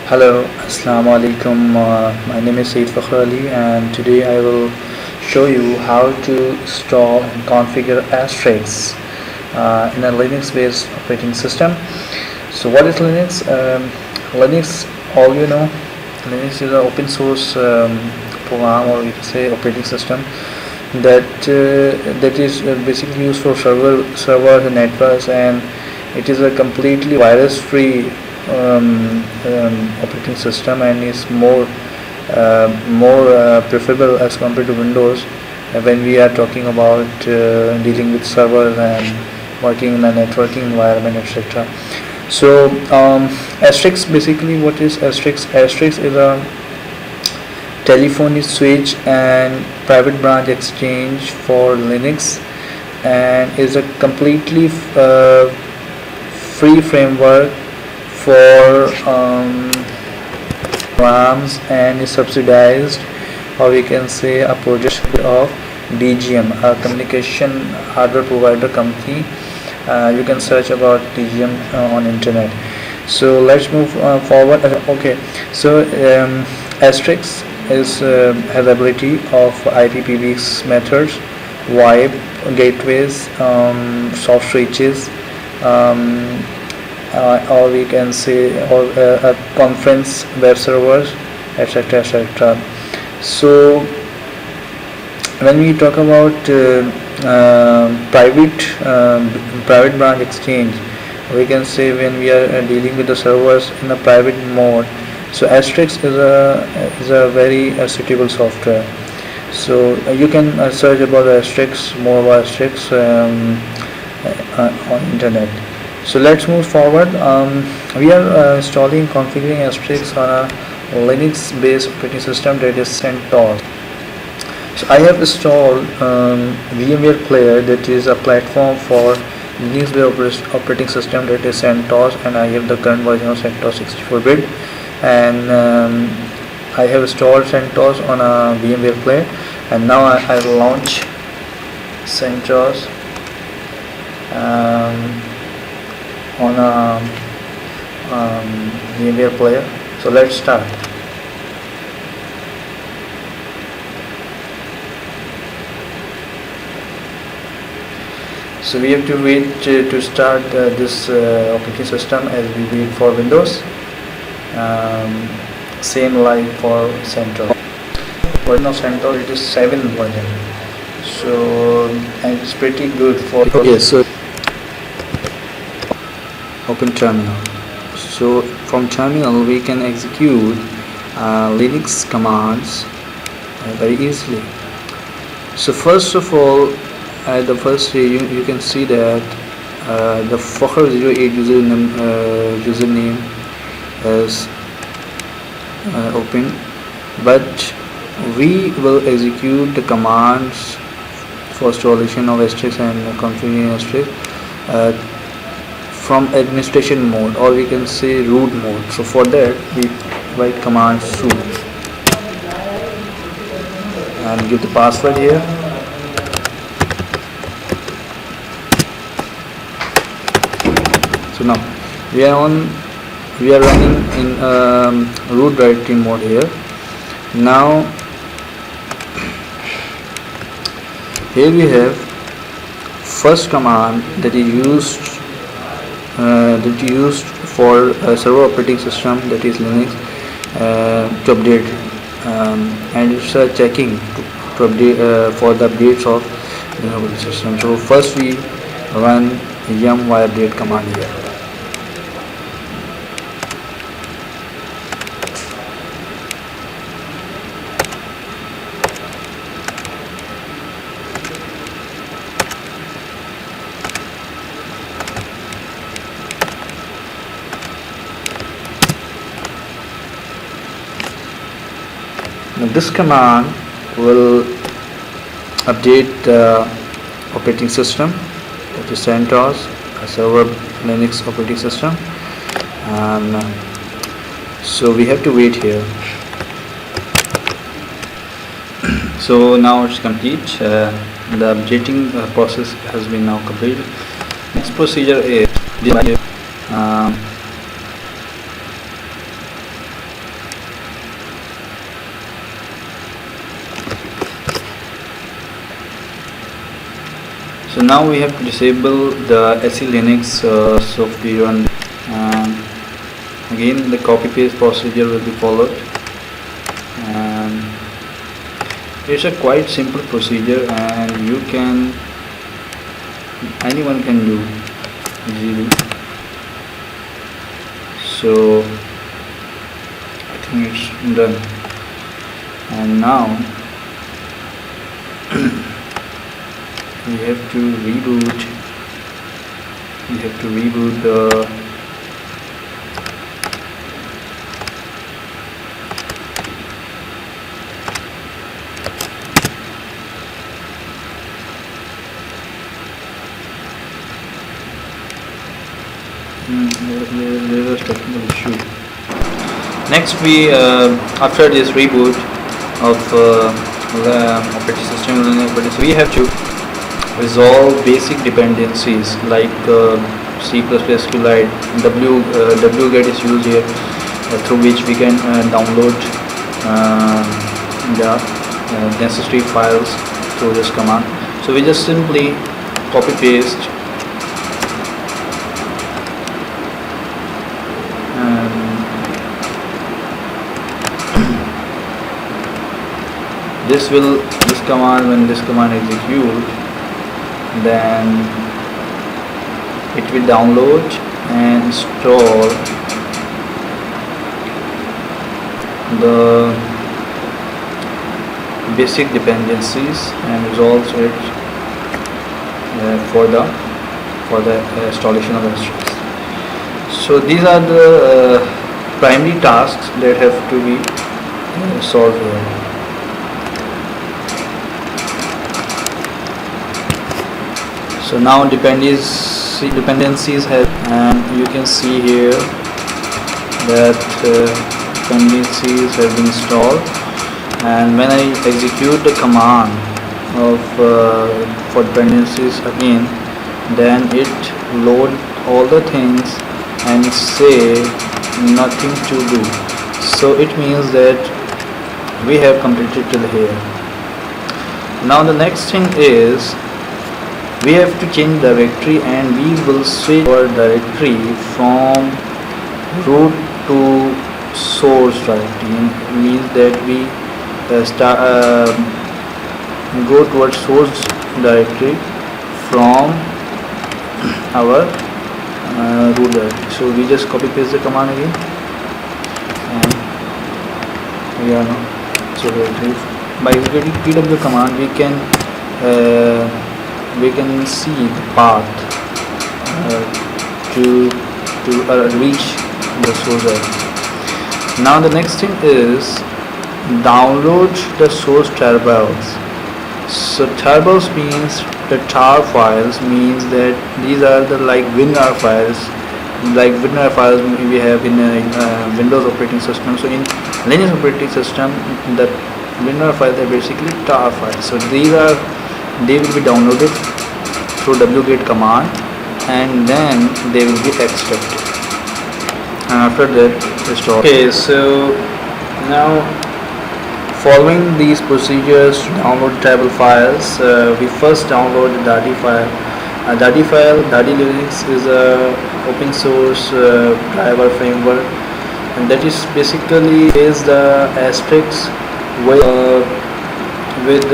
Hello, Assalamu alaikum. My name is Said Fakhr Ali, and today I will show you how to install and configure Asterisk in a Linux-based operating system. So, what is Linux? Linux, all you know, Linux is an open source program, or you can say operating system that is basically used for servers and networks, and it is a completely virus-free operating system, and is more preferable as compared to Windows when we are talking about dealing with servers and working in a networking environment, etc. So Asterisk, basically what is Asterisk? Asterisk is a telephony switch and private branch exchange for Linux, and is a completely free framework for programs, and is subsidized, or we can say a project of DGM, a communication hardware provider company. You can search about DGM on internet. So let's move forward. Okay, so Asterisk is has ability of IPv6 methods, VoIP gateways, soft switches, or we can say conference web servers, etc, etc. So when we talk about private branch exchange, we can say when we are dealing with the servers in a private mode, so Asterisk is a very suitable software. So you can search about Asterisk, more about Asterisk on internet. So let's move forward. We are installing, configuring Asterisk on a Linux based operating system, that is CentOS. So I have installed VMware Player, that is a platform for Linux based operating system, that is CentOS, and I have the current version of CentOS 64-bit, and I have installed CentOS on a VMware Player, and now I will launch CentOS on a VMware Player. So let's start. So we have to wait to start this operating system as we wait for Windows. Same like for CentOS. Version of CentOS, it is 7 version. So and it's pretty good for. Okay, so open terminal. So from terminal we can execute Linux commands very easily. So first of all, at the first you can see that the Fakhr08 username is open, but we will execute the commands for installation of Asterisk and configuring Asterisk from administration mode, or we can say root mode. So for that we write command sudo and give the password here. So now we are running in root directory mode here. Now here we have first command that is used for a server operating system, that is Linux, to update, and it's checking to update for the updates of the operating system. So first we run yum update command here. Now this command will update the operating system, that is CentOS, a server Linux operating system, and so we have to wait here. So now it's complete. The updating process has been now completed. Next procedure is So now we have to disable the SELinux software, and again the copy paste procedure will be followed, and it's a quite simple procedure, and anyone can do easily. So I think it's done, and now we have to reboot the there was technical issue. Next, we after this reboot of operating system, we have to resolve basic dependencies like C++ SQLite. wget is used here, through which we can download the necessary files through this command. So we just simply copy paste when this command execute, then it will download and install the basic dependencies and resolves it for the installation of Asterisk. So these are the primary tasks that have to be solved here. So now dependencies have, and you can see here that dependencies have been installed, and when I execute the command for dependencies again, then it load all the things and say nothing to do. So it means that we have completed till here. Now the next thing is we have to change directory, and we will switch our directory from root to source directory. It means that we go towards source directory from our root directory. So we just copy paste the command again, and we are now source directory. By executing pw command, we can see the path to reach the source directory. Now the next thing is download the source tarbals. So tarbals means the tar files, means that these are the like WinRAR files, we have in Windows operating system. So in Linux operating system, the WinRAR files are basically tar files. So they will be downloaded through wget command, and then they will be extracted, and after that install. Okay, so now following these procedures to download table files, we first download the Dadi file. Dadi Linux is a open source driver framework, and that is basically the Asterisk with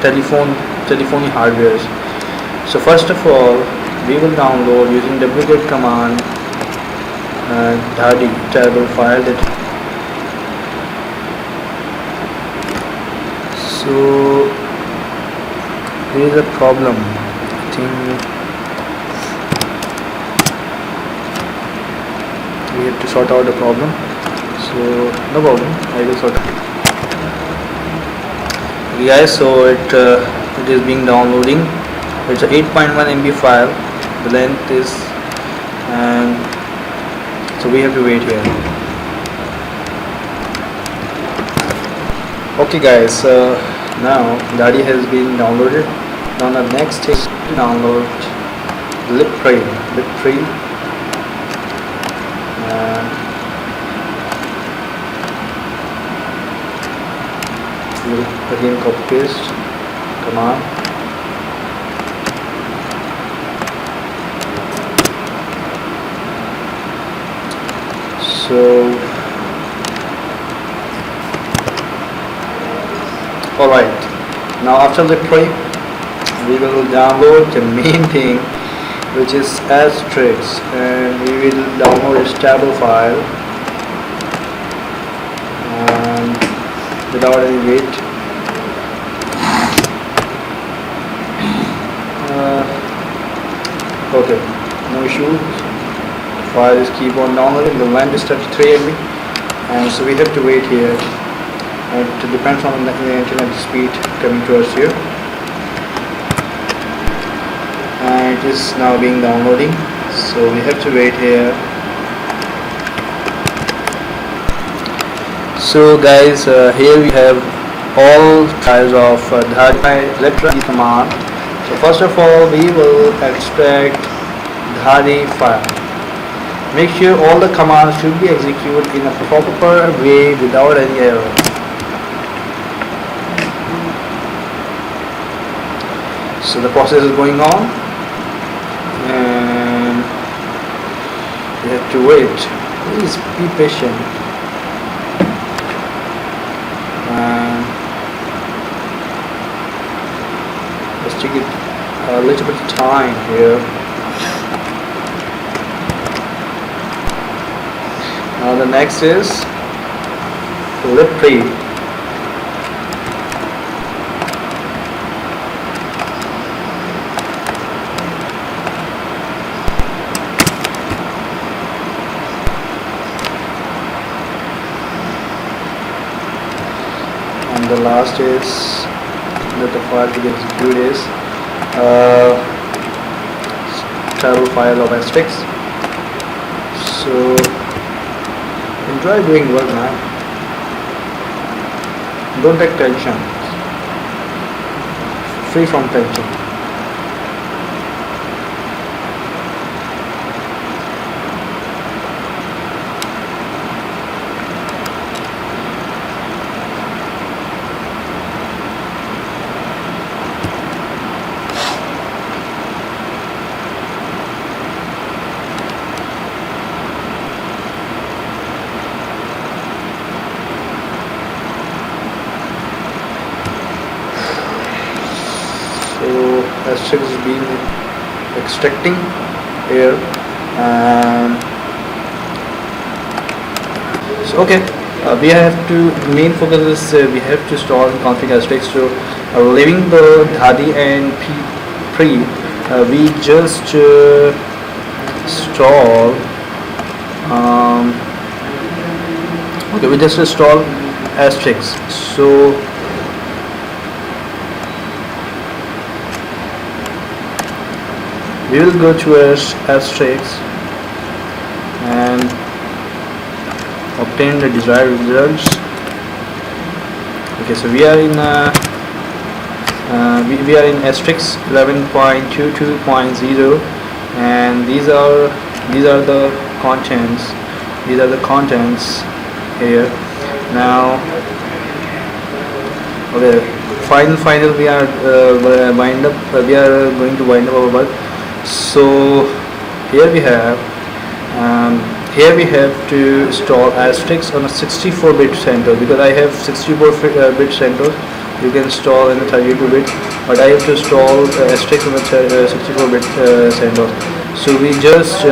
telephony hardware. So first of all, we will download using wget command Dadi table file. So there is a problem. I think we have to sort out the problem. So no problem, I will sort out. Guys, so it is being downloading. It's a 8.1 MB file. The length is, and so we have to wait here. Okay guys, now Dadi has been downloaded. Now the next is to download libtree. We'll again copy paste command. So alright, now after the pre, we will download the main thing, which is Asterisk, and we will download its table file and without any wait. Okay, no issues. The file is keep on downloading. The length is 33 MB, and so we have to wait here. It depends on the internet speed coming to us here, and it is now being downloading, so we have to wait here. So guys, here we have all types of dhadi command. So first of all, we will extract dhadi file. Make sure all the commands should be executed in a proper way without any error. So the process is going on, and you have to wait. Please be patient. And let's take it a little bit of time here. Now the next is libpree. And the last is that the file to be executed is table file of Asterisk. So enjoy doing work, man. Don't take tension. Free from tension. So Asterisk is being extracting here, and so okay, we have to main focus is we have to install and configure Asterisk. So leaving the dhadi and pre, we just install okay, we just install Asterisk. So we will go to Asterisk and obtain the desired results. Okay, so we are in we are in Asterisk 11.22.0, and these are the contents. These are the contents here. Now, okay, final we are we are going to wind up our work. So here we have to install Asterisk on a 64-bit CentOS, because I have 64-bit CentOS. You can install in a 32-bit, but I have to install Asterisk on a 64-bit CentOS. So we just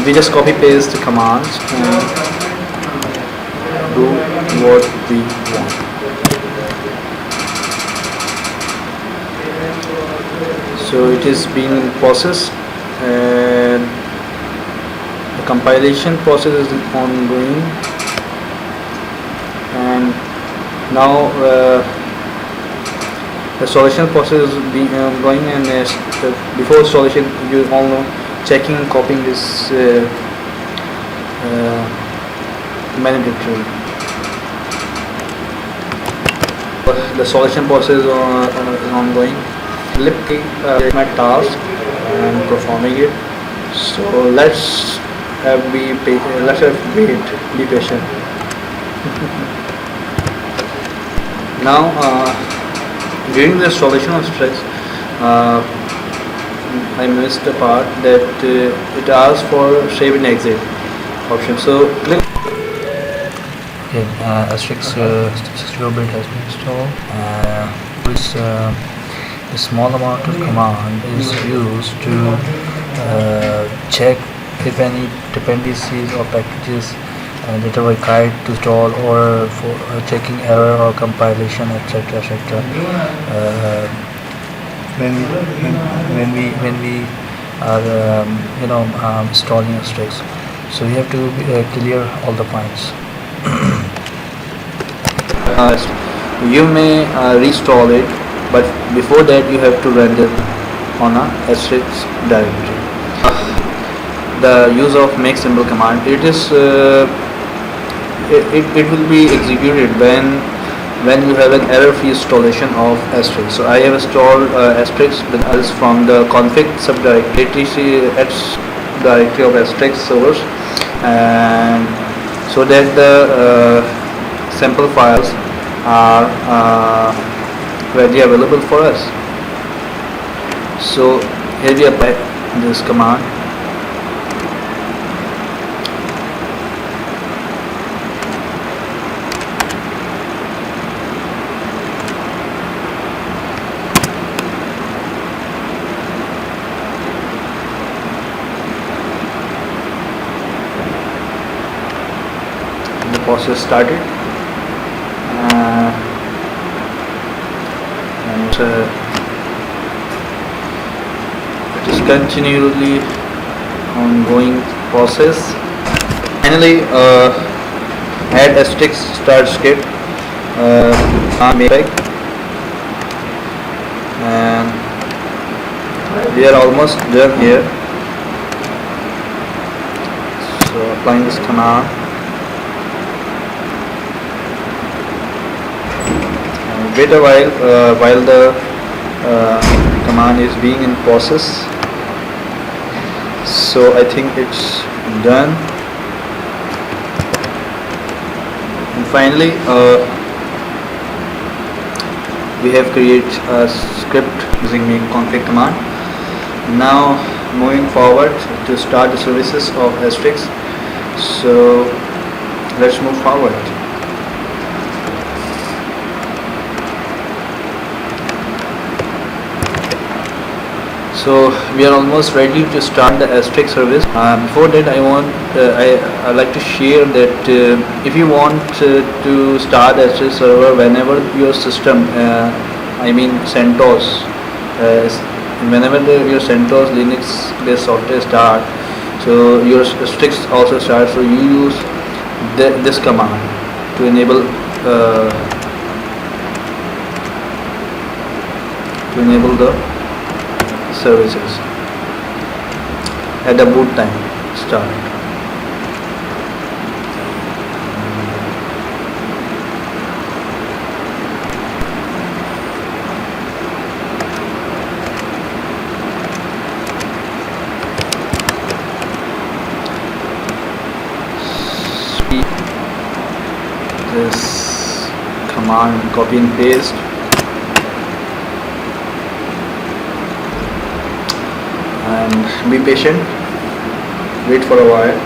we just copy paste the commands and do what we want. So it is being in process, and the compilation process is ongoing, and now the solution process is being going, and before solution, you all know, checking and copying is mandatory. The solution process is ongoing. Libpree my task and performing it. So let's be patient. Now during the installation of Asterisk, I missed the part that it asks for save and exit option. So click. Okay, Asterisk 64-bit has been installed, which a small amount of command is used to check if any dependencies or packages that are required to install, or for checking error or compilation, etc. etc. When we are installing Asterisk, so we have to clear all the points. You may reinstall it, but before that you have to run it on a Asterisk directory. The use of make symbol command, it will be executed when you have an error-free installation of Asterisk. So I have installed Asterisk from the config subdirectory directory of Asterisk servers, and so that the sample files are readily available for us. So here we apply this command. The process started, and it is continually ongoing process. Finally, add Asterisk start script and we are almost done here. So applying this command. Wait a while the command is being in process. So I think it's done, and finally we have created a script using make config command. Now moving forward to start the services of Asterisk. So let's move forward. So we are almost ready to start the Asterisk service. Before that, I like to share that if you want to start Asterisk server whenever your system, I mean CentOS, whenever your CentOS Linux based software start, so your Asterisk also starts. So you use this command to enable the services at the boot time start. This command, copy and paste. And be patient, wait for a while.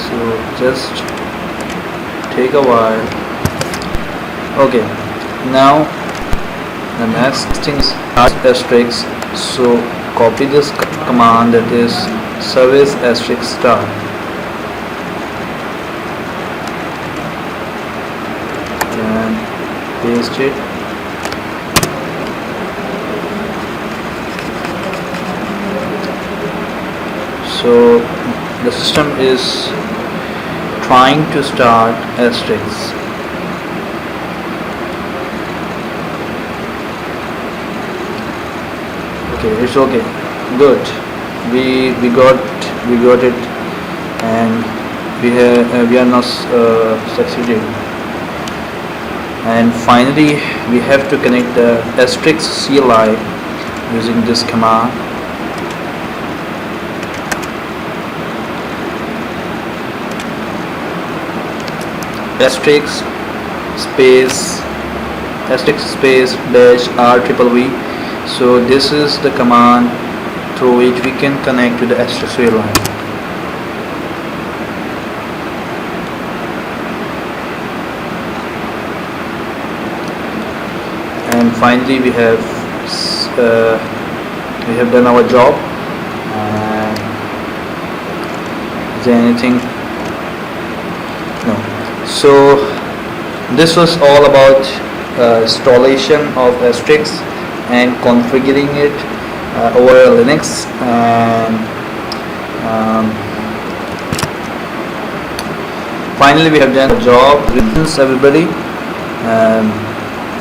So just take a while. Okay, now the next thing is Asterisk. So copy this command, that is service Asterisk start, and paste it. So the system is trying to start Asterisk. Okay, it's okay, good. We got it, and we are not succeeded. And finally we have to connect the Asterisk CLI using this command. asterisk space dash rEEV. So this is the command through which we can connect to the Asterisk line. And finally we have done our job. Is there anything? No. So this was all about installation of Asterisk and configuring it over Linux. And finally we have done a job. Everybody.